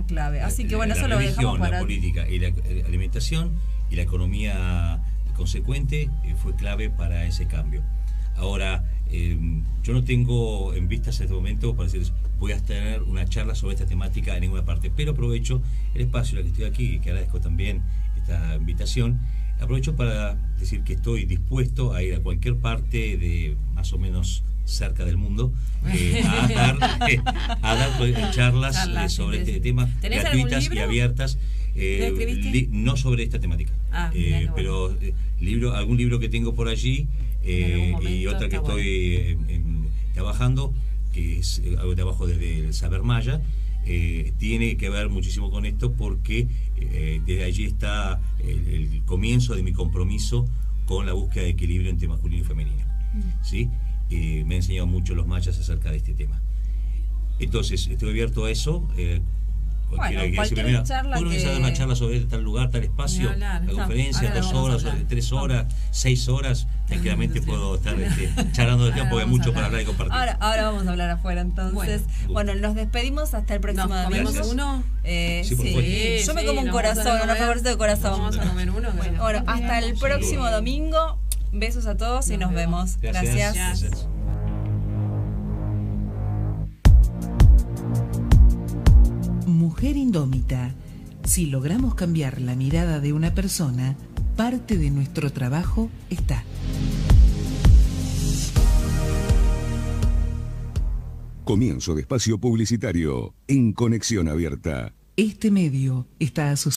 clave. Así que bueno, eso lo dejamos para... La política y la alimentación y la economía consecuente fue clave para ese cambio. Ahora, yo no tengo en vista hasta este momento para decirles, voy a tener una charla sobre esta temática en ninguna parte, pero aprovecho el espacio en el que estoy aquí, que agradezco también esta invitación. Aprovecho para decir que estoy dispuesto a ir a cualquier parte de más o menos cerca del mundo a dar charlas sobre este tema, gratuitas y abiertas, no sobre esta temática, pero algún libro que tengo por allí, y otra que estoy trabajando, que es algo de trabajo desde el Saber Maya. Tiene que ver muchísimo con esto, porque desde allí está el comienzo de mi compromiso con la búsqueda de equilibrio entre masculino y femenino. ¿Sí? Me han enseñado mucho los mayas acerca de este tema. Entonces, estoy abierto a eso. Cualquiera que cualquier charla uno que... una charla sobre tal lugar, tal espacio, la conferencia, 2 horas, 3 horas, 6 horas, tranquilamente puedo estar charlando del tiempo, porque hay mucho para hablar y compartir. Ahora vamos a hablar afuera, entonces. Bueno, nos despedimos hasta el próximo domingo. ¿Comemos uno? Sí, yo me como un corazón, una favorita de corazón. Vamos a comer uno. Bueno, hasta el próximo domingo. Besos a todos y nos vemos. Gracias. Gracias. Mujer indómita. Si logramos cambiar la mirada de una persona, parte de nuestro trabajo está. Comienzo de espacio publicitario en Conexión Abierta. Este medio está asociado